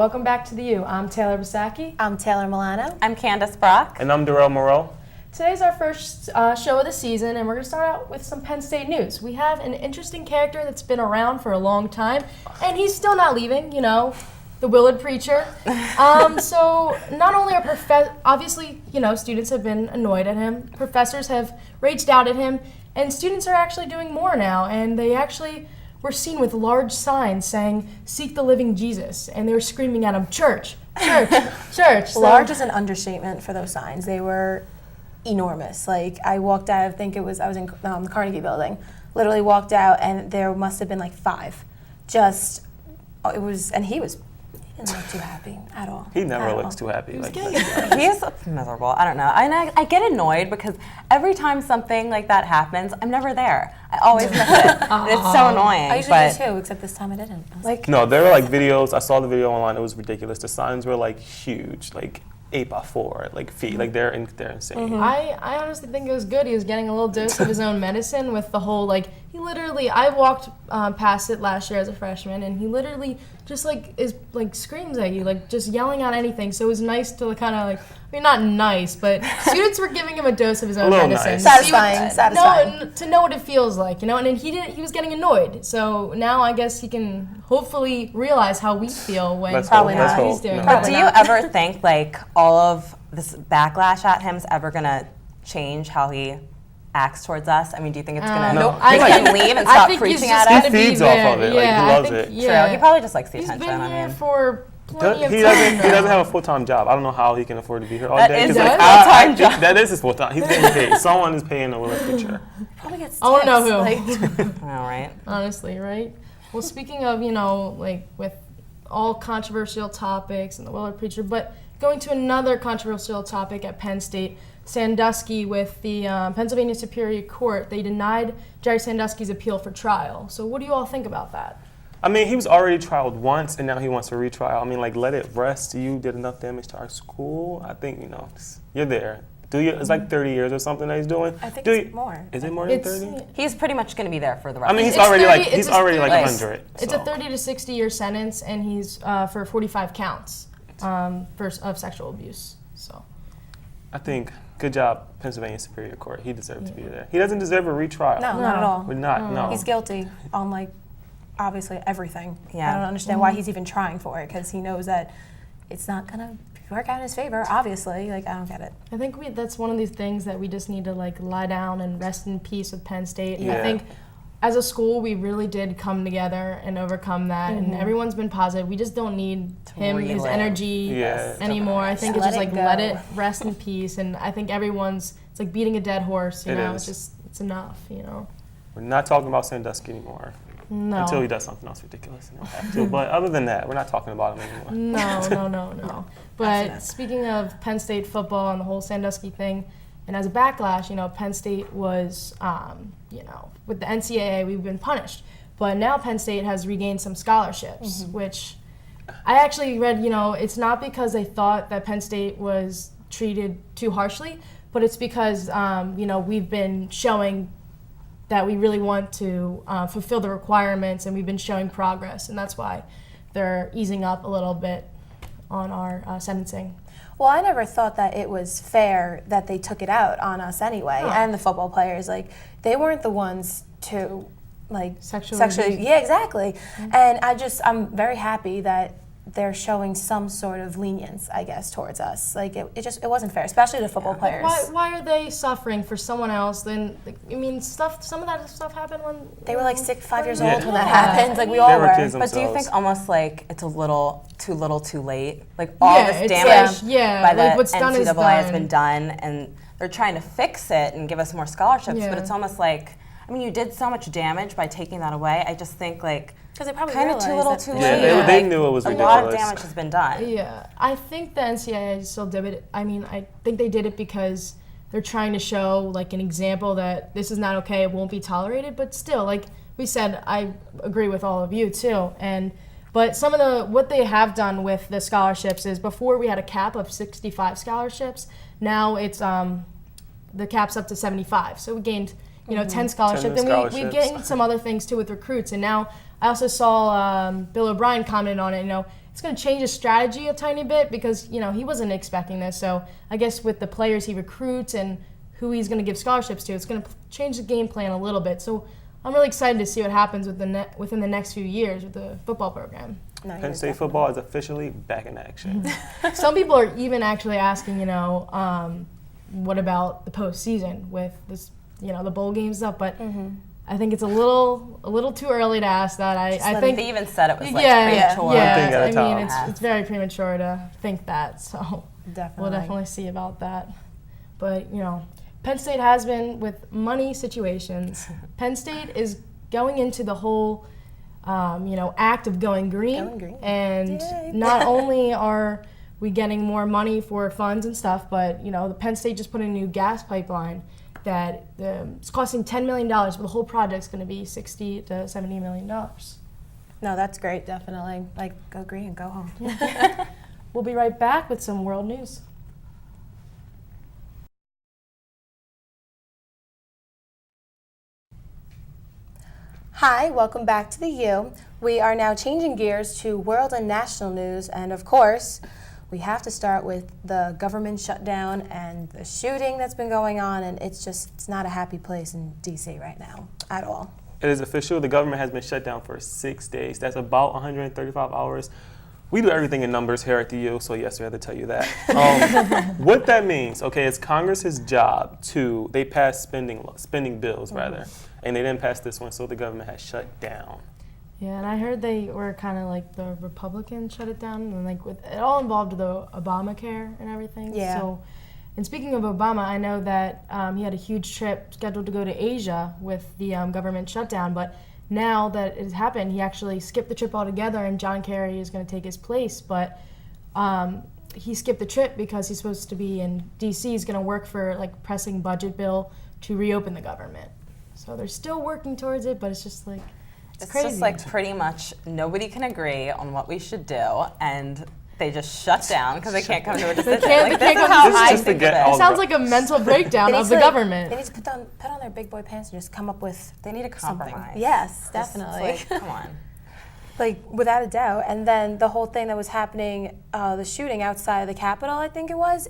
welcome back to the U. I'm Taylor Basaki. I'm Taylor Milano. I'm Candace Brock. And I'm Darrell Moreau. Today's our first show of the season, and we're going to start out with some Penn State news. We have an interesting character that's been around for a long time, and he's still not leaving, the Willard preacher. So not only are obviously, students have been annoyed at him, professors have raged out at him, and students are actually doing more now, and they actually were seen with large signs saying, "Seek the living Jesus," and they were screaming at him, "Church, church, church." So, large is an understatement for those signs. They were enormous. Like, I walked out, I was in the Carnegie building, literally walked out, and there must have been like 5. He didn't look too happy at all. He never looks too happy. He's miserable. I don't know. And I get annoyed because every time something like that happens, I'm never there. I always miss it. It's so annoying. I usually do too, except this time I didn't. No, there were videos. I saw the video online. It was ridiculous. The signs were huge, 8x4 feet. They're insane. Mm-hmm. I honestly think it was good. He was getting a little dose of his own medicine with the whole he literally. I walked past it last year as a freshman, and he literally just screams at you, just yelling out anything. So it was nice to not nice, but students were giving him a dose of his own medicine. Nice. Satisfying. To know what it feels like, and he was getting annoyed. So now I guess he can hopefully realize how we feel when he's doing no. But do you ever think all of this backlash at him is ever gonna change how he acts towards us? I mean, do you think it's gonna make him leave and stop preaching at us? He feeds off of it. Yeah, he loves it. Yeah. True. He probably just likes the He's attention. been here for plenty of He time. doesn't have a full-time job. I don't know how he can afford to be here all That day. is his full-time job. That is his full-time. He's getting paid. Someone is paying the Willard preacher. Probably gets tips. I want to know who. All right. Honestly, right? Well, speaking of, with all controversial topics and the Willard preacher, but going to another controversial topic at Penn State, Sandusky with the Pennsylvania Superior Court, they denied Jerry Sandusky's appeal for trial. So what do you all think about that? I mean, he was already trialed once, and now he wants a retrial. I mean, let it rest. You did enough damage to our school. I think, you're there. It's 30 years or something that he's doing. I think it's more. Is it more than 30? He's pretty much going to be there for the rest. I mean, he's It's already 30 it's already 30 100. It's a 30 to 60 year sentence, and he's for 45 counts of sexual abuse. So I think, good job, Pennsylvania Superior Court. He deserved to be there. He doesn't deserve a retrial. No, not at all. We're not, no. He's guilty on obviously everything. Yeah. I don't understand why he's even trying for it, because he knows that it's not gonna work out in his favor, obviously. I don't get it. I think that's one of these things that we just need to lie down and rest in peace with Penn State. Yeah. I think as a school we really did come together and overcome that, and everyone's been positive. We just don't need his energy anymore. I think it's just let it rest in peace, and I think it's like beating a dead horse, it's enough, We're not talking about Sandusky anymore. No. Until he does something else ridiculous, and he'll have to. But other than that, we're not talking about him anymore. No. But speaking of Penn State football and the whole Sandusky thing, and as a backlash, Penn State was, with the NCAA, we've been punished. But now Penn State has regained some scholarships, which I actually read, it's not because they thought that Penn State was treated too harshly, but it's because, we've been showing that we really want to fulfill the requirements, and we've been showing progress, and that's why they're easing up a little bit on our sentencing. Well, I never thought that it was fair that they took it out on us anyway, and the football players. They weren't the ones to sexually. Yeah, exactly. And I'm very happy that they're showing some sort of lenience, I guess, towards us. It wasn't fair, especially the football players. Why are they suffering for someone else? Then some of that stuff happened when they were 5 years old when that happened. We all were. But do you think almost it's a little too late? All this damage by the what's done is NCAA has been done, and they're trying to fix it and give us more scholarships. But it's almost you did so much damage by taking that away. I just think because they probably kind of too little, too late. Yeah, they knew it was ridiculous. A lot of damage has been done. Yeah, I think the NCAA still did it. I mean, I think they did it because they're trying to show an example that this is not okay, it won't be tolerated. But still, like we said, I agree with all of you too. But some of what they have done with the scholarships is before we had a cap of 65 scholarships. Now it's the cap's up to 75. So we gained 10 scholarships, and we gained some other things too with recruits. And now I also saw Bill O'Brien comment on it. it's going to change his strategy a tiny bit because, you know, he wasn't expecting this. So I guess with the players he recruits and who he's going to give scholarships to, it's going to change the game plan a little bit. So I'm really excited to see what happens within the next few years with the football program. No, Penn State football is officially back in action. Some people are even actually asking, you know, what about the postseason with this, you know, the bowl games stuff, but I think it's a little too early to ask that. I think they even said it was like premature. Yeah, I mean, it's very premature to think that. So Definitely. we'll definitely see about that. But, you know, Penn State has been with money situations. Penn State is going into the whole, you know, act of going green. And Yay. not only are we getting more money for funds and stuff, but, you know, the Penn State just put in a new gas pipeline that it's costing $10 million, but the whole project's going to be $60 to $70 million. No, that's great, definitely. Like, go green, go home. We'll be right back with some world news. Hi, welcome back to the U. We are now changing gears to world and national news, and of course, we have to start with the government shutdown and the shooting that's been going on, and it's not a happy place in D.C. right now at all. It is official. The government has been shut down for 6 days. That's about 135 hours. We do everything in numbers here at the U, so yes, we have to tell you that. What that means, okay, it's Congress's job they passed spending bills, rather, and they didn't pass this one, so the government has shut down. Yeah, and I heard they were kind of like the Republicans shut it down, and like with it all involved the Obamacare and everything. Yeah. So, and speaking of Obama, I know that he had a huge trip scheduled to go to Asia with the government shutdown, but now that it has happened, he actually skipped the trip altogether, and John Kerry is going to take his place. But he skipped the trip because he's supposed to be in D.C. He's going to work for like pressing budget bill to reopen the government. So they're still working towards it, but it's just like. It's crazy. just like pretty much nobody can agree on what we should do, and they just shut down because they can't come to a decision. This is how I think of it. It sounds like a mental breakdown of the government. They need to put on their big boy pants and just come up with. They need a compromise. Something. Yes, definitely. Like, come on. Like, without a doubt. And then the whole thing that was happening, the shooting outside of the Capitol, I think it was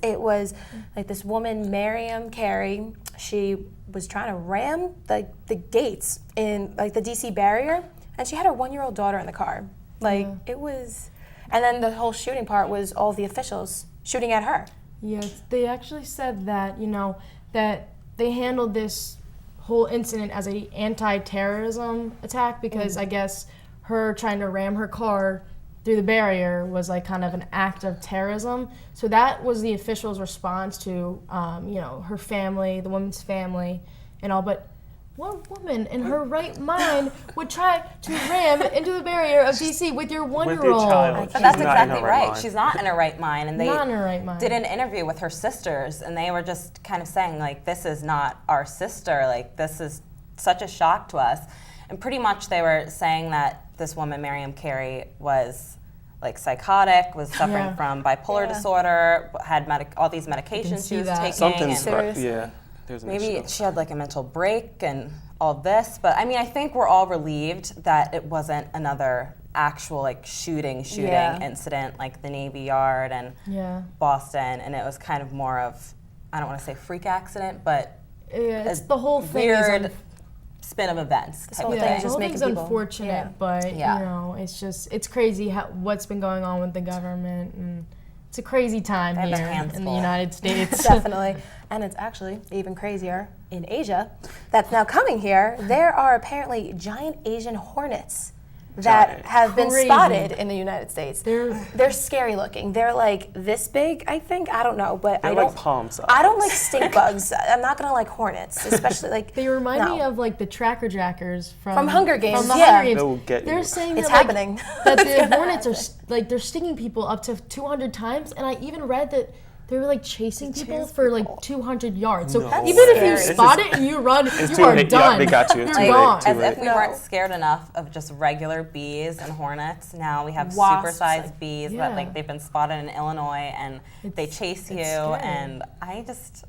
like this woman, Miriam Carey, she was trying to ram the gates in like the DC barrier, and she had her 1-year-old daughter in the car. Like, it was, and then the whole shooting part was all the officials shooting at her. Yes, they actually said that, you know, that they handled this whole incident as an anti-terrorism attack because I guess her trying to ram her car through the barrier was like kind of an act of terrorism. So that was the officials' response to, you know, her family, the woman's family, and all. But what woman in her right mind would try to ram into the barrier of DC with your 1-year-old? With your child. But that's She's not in exactly her right right. mind. She's not in her right mind, and they Not in her right mind. did an interview with her sisters, and they were just kind of saying like, "This is not our sister. Like, this is such a shock to us." And pretty much they were saying that this woman, Miriam Carey, was like psychotic, was suffering from bipolar disorder, had all these medications she was taking. Something's there's an maybe issue. she had like a mental break and all this. But I mean, I think we're all relieved that it wasn't another actual like shooting incident like the Navy Yard and Boston, and it was kind of more of, I don't want to say freak accident, but it's the whole thing weird spin of events. This whole thing is just making people unfortunate, but you know, it's crazy what's been going on with the government, and it's a crazy time here in the United States. Definitely, and it's actually even crazier in Asia. That's now coming here. There are apparently giant Asian hornets that have been spotted in the United States. They're scary looking. They're like this big, I think. I don't know, but They're like palm size. I don't like stink bugs. I'm not gonna like hornets, especially like. They remind me of like the Tracker Jackers from Hunger Games. From the Hunger Games. They'll get you. They're saying it's that, like, happening. that the hornets are like they're stinging people up to 200 times, and I even read that they were like chasing people for like 200 yards. So even if you spot it and you run, you are done. Yeah, they got you. You're Too gone. late. As if we weren't scared enough of just regular bees and hornets. Now we have Wasps, supersized bees that like they've been spotted in Illinois, and they chase you. scary. And I just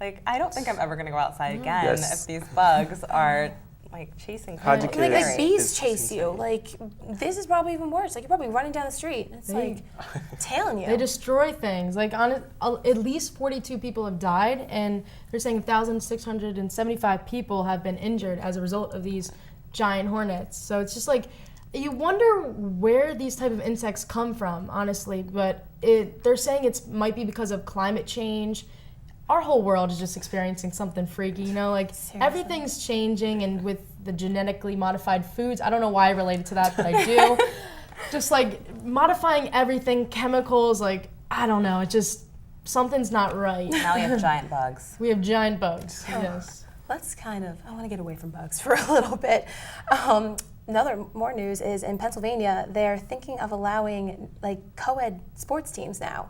I don't think I'm ever gonna go outside again if these bugs are like chasing How'd you people. kids- Like bees It's chase you. insane. Like this is probably even worse. Like you're probably running down the street. And it's like tailing you. They destroy things. Like at least 42 people have died, and they're saying 1,675 people have been injured as a result of these giant hornets. So it's just like you wonder where these type of insects come from, honestly. But they're saying it might be because of climate change. Our whole world is just experiencing something freaky, you know, like Seriously. everything's changing, and with the genetically modified foods, I don't know why I related to that, but I do. Just like modifying everything, chemicals, like, I don't know, it just, something's not right. Now we have giant bugs. We have giant bugs, yes. Let's I want to get away from bugs for a little bit. More news is in Pennsylvania, they're thinking of allowing like co-ed sports teams now.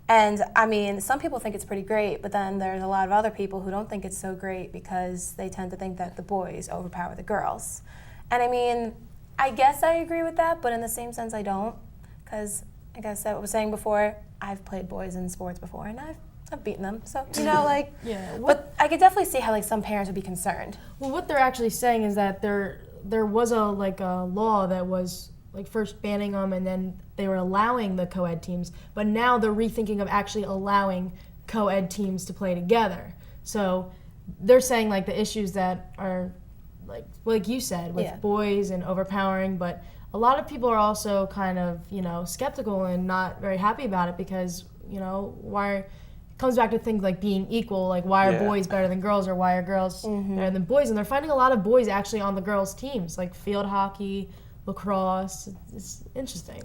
And I mean, some people think it's pretty great, but then there's a lot of other people who don't think it's so great because they tend to think that the boys overpower the girls. And I mean, I guess I agree with that, but in the same sense I don't. Because like I was saying before, I've played boys in sports before and I've beaten them. So, you know, like, Yeah. but I could definitely see how like some parents would be concerned. Well, what they're actually saying is that there was a law that was like first banning them, and then they were allowing the co-ed teams, but now they're rethinking of actually allowing co-ed teams to play together. So they're saying like the issues that are like you said with boys and overpowering, but a lot of people are also kind of, you know, skeptical and not very happy about it because, you know, it comes back to things like being equal, like why are boys better than girls, or why are girls better than boys? And they're finding a lot of boys actually on the girls' teams, like field hockey, lacrosse. It's interesting.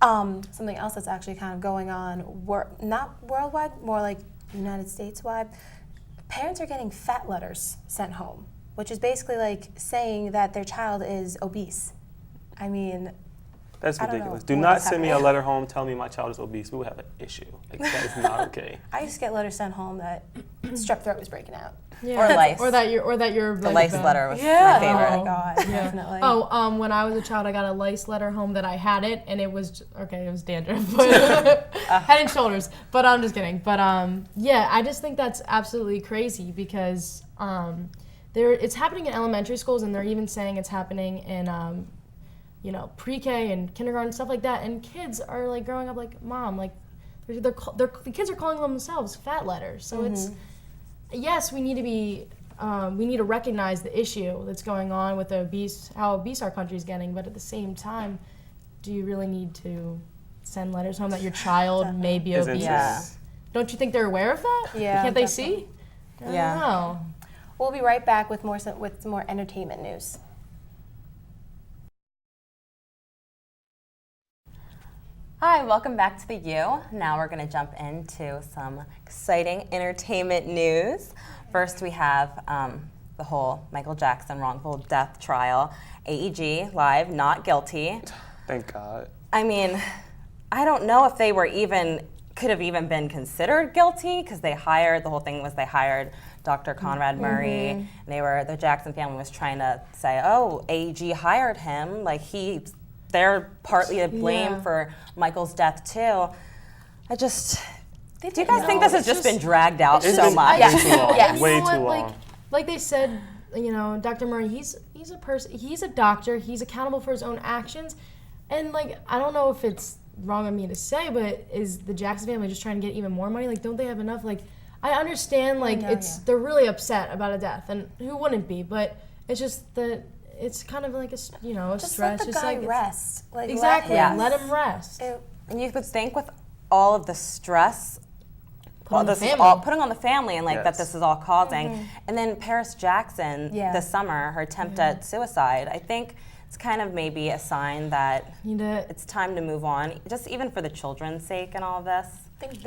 Something else that's actually kind of going on, not worldwide, more like United States wide. Parents are getting fat letters sent home, which is basically like saying that their child is obese. I mean, That's I don't ridiculous. know Do what not is send me a happening. letter home telling me my child is obese. We will have an issue. Like, that is not okay. I used to get letters sent home that strep throat was breaking out. Or lice. Or that you're The like, lice letter was Yeah. my favorite. Oh my God, Yeah. definitely. When I was a child, I got a lice letter home that I had it, and it was it was dandruff, but head and shoulders. But I'm just kidding. But yeah, I just think that's absolutely crazy because it's happening in elementary schools, and they're even saying it's happening in you know, pre-K and kindergarten, stuff like that. And kids are like growing up like, Mom, like the kids are calling themselves fat letters. So it's yes, we need to be. We need to recognize the issue that's going on with how obese our country is getting, but at the same time, do you really need to send letters home that your child may be It's obese? Yeah. Don't you think they're aware of that? Yeah, Can't they definitely. see? I don't Yeah. know. We'll be right back with some more entertainment news. Hi, welcome back to the U. Now we're going to jump into some exciting entertainment news. First, we have the whole Michael Jackson wrongful death trial. AEG live, not guilty. Thank God. I mean, I don't know if they could have even been considered guilty because they hired Dr. Conrad Murray. And the Jackson family was trying to say, oh, AEG hired him, like they're partly to blame for Michael's death too. Do you guys think this has just been dragged out so much? Way too long. Yes. Way You know too what? long. Like they said, you know, Dr. Murray, he's a person, he's a doctor, he's accountable for his own actions, and like I don't know if it's wrong of me to say, but is the Jackson family just trying to get even more money? Like, don't they have enough? Like, I understand, like they're really upset about a death, and who wouldn't be? But it's just that it's kind of like a Just stress. let the just guy like rest. Like, exactly, Let him rest. And you would think with all of the stress Put on the this is family. all putting on the family and like that Yes. this is all causing. And then Paris Jackson this summer, her attempt at suicide, I think it's kind of maybe a sign that it's time to move on, just even for the children's sake and all of this. I think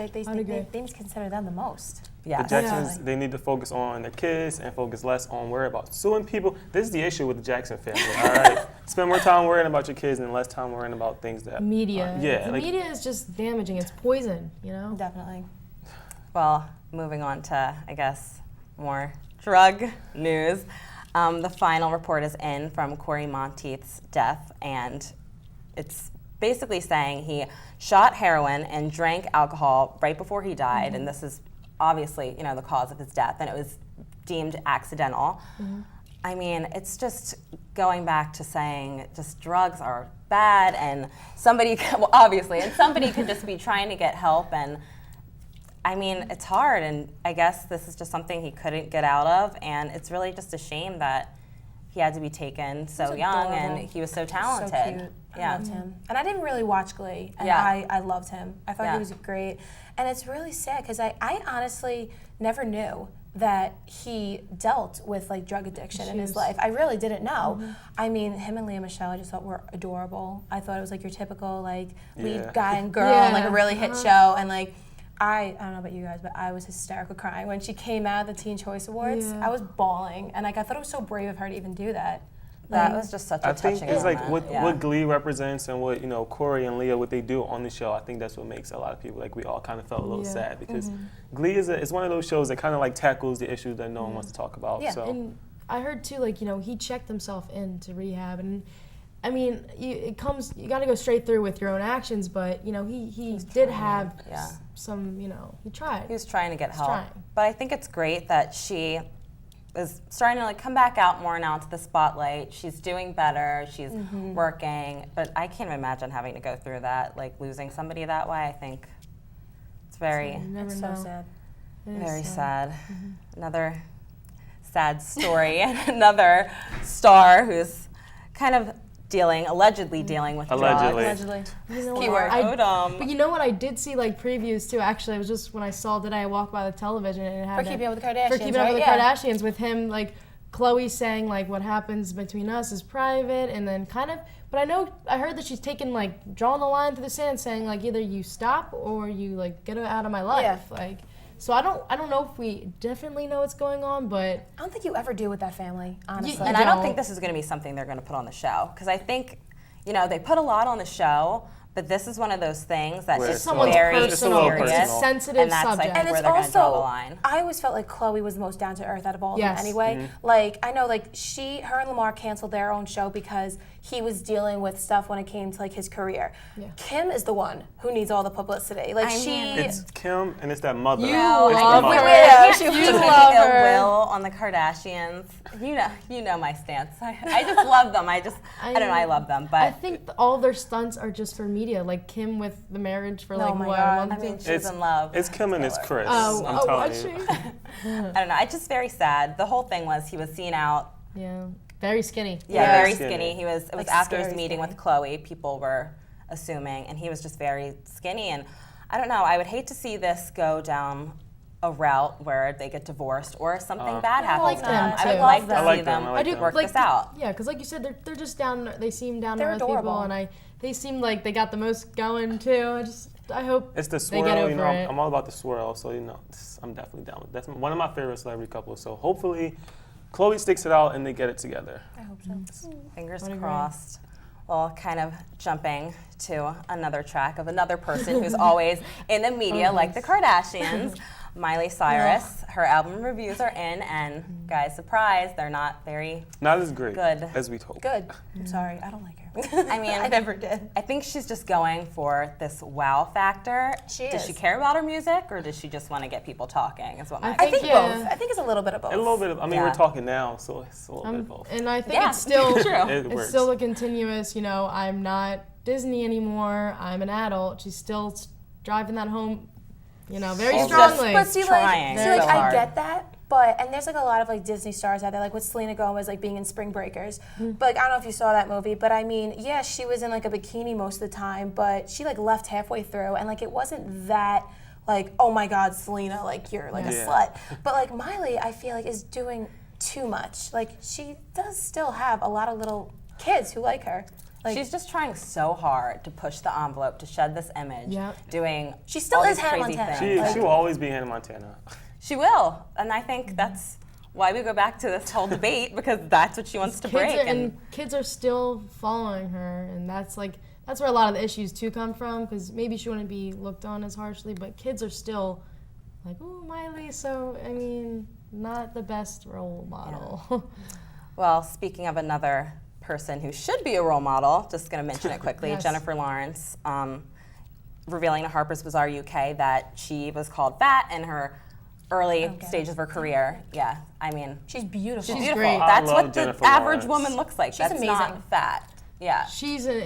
they must consider them the most. The Yes. Jacksons, they need to focus on their kids and focus less on worrying about suing people. This is the issue with the Jackson family, all right? Spend more time worrying about your kids and less time worrying about things that... Media. the media is just damaging. It's poison, you know? Definitely. Well, moving on to, I guess, more drug news. The final report is in from Corey Monteith's death, and it's basically saying he shot heroin and drank alcohol right before he died, and this is obviously, the cause of his death, and it was deemed accidental. I mean, it's just going back to saying just drugs are bad, and somebody, well, obviously, and somebody could just be trying to get help, and I mean, it's hard, and I guess this is just something he couldn't get out of, and it's really just a shame that he had to be taken so young, and he was so talented. So cute. I loved him. And I didn't really watch Glee, and I loved him. I thought he was great. And it's really sad, because I honestly never knew that he dealt with like drug addiction in his life. I really didn't know. I mean, him and Leah Michele I just thought were adorable. I thought it was like your typical like lead guy and girl in like a really hit show, and like I don't know about you guys, but I was hysterical crying when she came out of the Teen Choice Awards. I was bawling, and like I thought it was so brave of her to even do that. That was just such a touching moment. I think it's like what Glee represents, and what, you know, Corey and Leah, what they do on the show. I think that's what makes a lot of people, like, we all kind of felt a little sad, because Glee is one of those shows that kind of like tackles the issues that no one wants to talk about. Yeah, so. and I heard too, like, you know, he checked himself into rehab, and I mean, you got to go straight through with your own actions, but you know, he did have some, you know, he tried. He was trying to get help. But I think it's great that she is starting to like come back out more now into the spotlight. She's doing better. She's working. But I can't imagine having to go through that, like losing somebody that way. I think it's very, so sad. Very sad. Another sad story, and another star who's kind of allegedly dealing with drugs. Allegedly. You know Keyword. But you know what? I did see like previews too. Actually, it was just when I saw Did I Walk by the Television, and it had For Keeping Up with the Kardashians. For Keeping Up with the Kardashians, with him like Khloe saying like what happens between us is private, and then kind of. But I heard that she's taken like drawing the line through the sand, saying like either you stop or you like get out of my life. Like. So I don't know if we definitely know what's going on, but I don't think you ever do with that family, honestly. And I don't think this is going to be something they're going to put on the show, because I think, you know, they put a lot on the show, but this is one of those things that's just very serious. It's a sensitive and that's, subject. I think, where they're going to draw the line. I always felt like Khloe was the most down to earth out of all of them anyway. Like, I know like her and Lamar canceled their own show because he was dealing with stuff when it came to like his career. Kim is the one who needs all the publicity. Like it's Kim, and it's that mother. You love her. She was ill will on the Kardashians. You know my stance. I just love them. I don't know. I love them. But I think all their stunts are just for media. Like Kim with the marriage for like what? I mean, she's in love. It's Kim and it's Chris. I'm telling you. I don't know. It's just very sad. The whole thing was he was seen out. Yeah. Very skinny. Yeah, very skinny. It was like after his meeting with Khloe, people were assuming, and he was just very skinny. And I don't know, I would hate to see this go down a route where they get divorced or something bad happens to them. I would like to see them work this out. Yeah, because like you said, they're just they seem down to earth people, and they seem like they got the most going too. I hope it's the swirl. They get over you know, it. I'm all about the swirl, so you know, I'm definitely down with it. That's one of my favorite celebrity couples. So hopefully, Khloe sticks it out and they get it together. I hope so. Fingers crossed. Well, kind of jumping to another track of another person who's always in the media, like the Kardashians, Miley Cyrus. Her album reviews are in, and guys, surprise, they're not as great good as we'd hoped. Good. I'm sorry, I don't like her. I mean, I never did. I think she's just going for this wow factor. Does she care about her music, or does she just want to get people talking? Is what I think both. I think it's a little bit of both. A little bit of. I mean, we're talking now, so it's a little bit of both. And I think it's still true. It's still a continuous. You know, I'm not Disney anymore. I'm an adult. She's still driving that home. You know, very strongly. But see, trying like, I get that. But, and there's like a lot of like Disney stars out there, like with Selena Gomez, like being in Spring Breakers. But like, I don't know if you saw that movie, but I mean, yeah, she was in like a bikini most of the time, but she like left halfway through, and like it wasn't that like, oh my God, Selena, like you're like a slut. But like Miley, I feel like is doing too much. Like she does still have a lot of little kids who like her. Like, she's just trying so hard to push the envelope, to shed this image, doing she still all is these Hannah crazy Montana. things. She will always be Hannah Montana. She will, and I think that's why we go back to this whole debate, because that's what she wants to break. And kids are still following her, and that's where a lot of the issues too come from, because maybe she wouldn't be looked on as harshly, but kids are still like, ooh, Miley, so, I mean, not the best role model. Yeah. Well, speaking of another person who should be a role model, just going to mention it quickly, Jennifer Lawrence, revealing to Harper's Bazaar UK that she was called fat in her early stages of her career. Yeah, I mean, she's beautiful. she's beautiful. great. That's I what love the Jennifer average Lawrence. woman looks like. She's That's amazing. not fat. Yeah. She's an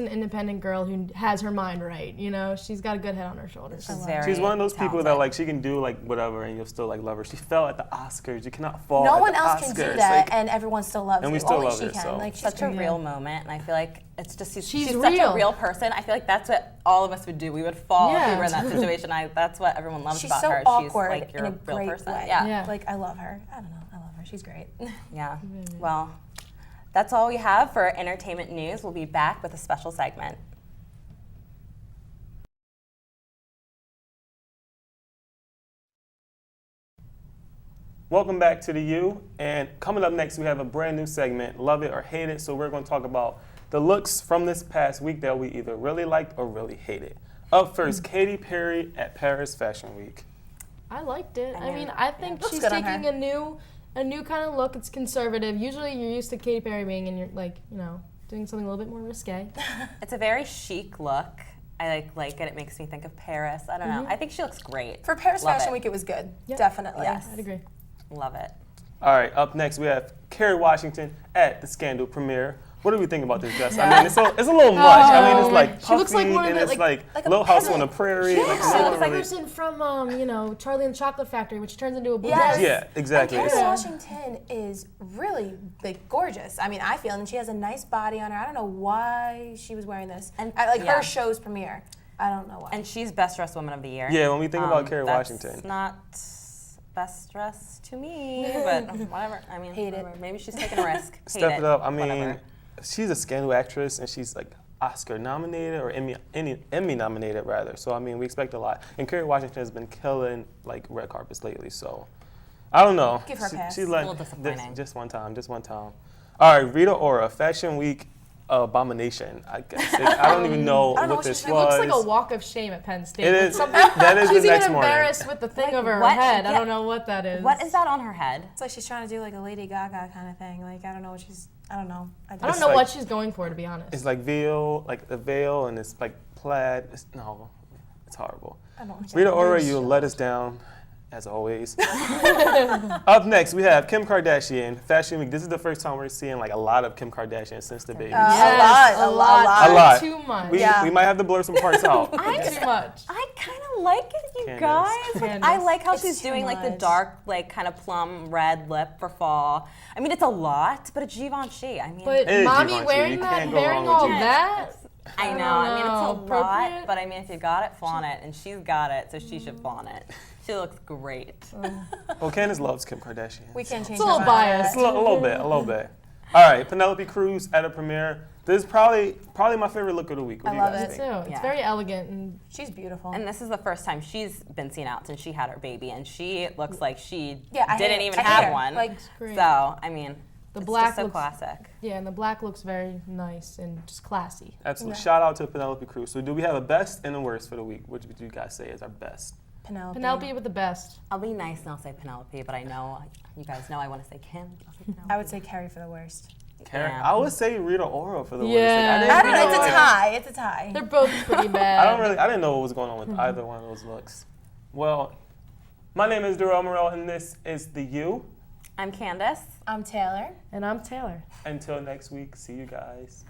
independent girl who has her mind right. You know, she's got a good head on her shoulders. She's one of those people that talented. like she can do like whatever and you'll still like love her. She fell at the Oscars. You cannot fall. No at one the else Oscars. can do that, Like, and everyone still loves and we you. still Only love she her, can. so. Like she's Such a great. real moment, and I feel like it's just she's such real. a real person. I feel like that's what all of us would do. We would fall if we Yeah. were in that situation. That's what everyone loves She's about so her. awkward She's like you're in a real great person. way. Yeah. Like I love her. I don't know. I love her. She's great. Yeah. Well, that's all we have for entertainment news. We'll be back with a special segment. Welcome back to the U. And coming up next, we have a brand new segment, Love It or Hate It. So we're going to talk about the looks from this past week that we either really liked or really hated. Up first, Katy Perry at Paris Fashion Week. I liked it. I mean, yeah. I think Looks she's good on taking her. a new kind of look. It's conservative. Usually, you're used to Katy Perry being, and you're like, you know, doing something a little bit more risque. It's a very chic look. I like it. It makes me think of Paris. I don't know. I think she looks great. For Paris Love Fashion it. Week, it was good. Yep. Definitely. Yes. I'd agree. Love it. All right, up next, we have Kerry Washington at the Scandal premiere. What do we think about this dress? I mean, it's a little much. I mean, it's like She looks like puffy one of and the, it's like like a Little House on peasant. the Prairie. Yeah, Like, she no looks one like a really- person from, you know, Charlie and the Chocolate Factory, which turns into a blue Yes. dress. Yeah, exactly. And It's- Kerry Washington is really like gorgeous. I mean, I feel, and she has a nice body on her. I don't know why she was wearing this. And- And yeah. her show's premiere. I don't know why. And she's Best Dressed Woman of the Year. Yeah, when we think about Kerry that's Washington. not best dressed to me, but whatever. I mean, Hate it. whatever. Maybe she's taking a risk. Hate Step it up. I mean, Whatever. she's a Scandal actress and she's like Oscar nominated or Emmy nominated rather. So I mean, we expect a lot. And Kerry Washington has been killing like red carpets lately. So I don't know. Give her a pass. She's like A little disappointing. just one time. All right, Rita Ora, Fashion Week abomination. I guess I don't even know I don't know what what this she's It was. looks like a walk of shame at Penn State. It With is. something- That is She's the next even morning. embarrassed with the thing over her what? head. I Yeah. don't know what that is. What is that on her head? It's like she's trying to do like a Lady Gaga kind of thing. Like I don't know what she's. I don't know. I don't It's know like- what she's going for, to be honest. It's like veil, like a veil, and it's like plaid. No, it's horrible. I don't. Rita Ora, you let us down, as always. Up next, we have Kim Kardashian, Fashion Week. This is the first time we're seeing like a lot of Kim Kardashian since the baby. Yes, a lot. A lot. Too much. We might have to blur some parts out. Too much. I kind of like it, you Candace. guys. Like, I Candace. like how It's she's too doing like the much. dark, like kind of plum red lip for fall. I mean, it's a lot, but it's Givenchy. I mean, But It is mommy Givenchy. wearing You that, can't go wearing wrong with all Givenchy. that. I know. I mean, it's a lot, Appropriate. but I mean, if you got it, flaunt it, and she's got it, so she should flaunt it. She looks great. Well, Candace loves Kim Kardashian. We can't change. It's a little her mind. biased. A little bit. All right, Penelope Cruz at a premiere. This is probably my favorite look of the week. What do you love guys it. Too. think? It's Yeah. very elegant and She's beautiful. And this is the first time she's been seen out since she had her baby, and she looks like she Yeah, I hate didn't it. even I hate have her. one. Like, great. So, I mean, The it's black just so looks- classic. yeah, and the black looks very nice and just classy. Absolutely. Shout out to Penelope Cruz. So, do we have a best and a worst for the week? What would you guys say is our best? Penelope with the best. I'll be nice and I'll say Penelope, but I know you guys know I want to say Kim. I'll say Penelope. I would say Carrie for the worst. Karen, Yeah. I would say Rita Ora for the Yeah. worst. Like, I don't know. It's a like- tie. It's a tie. They're both pretty bad. I didn't know what was going on with either one of those looks. Well, my name is Darrell Morel, and this is The U. I'm Candace. I'm Taylor. And I'm Taylor. Until next week, see you guys.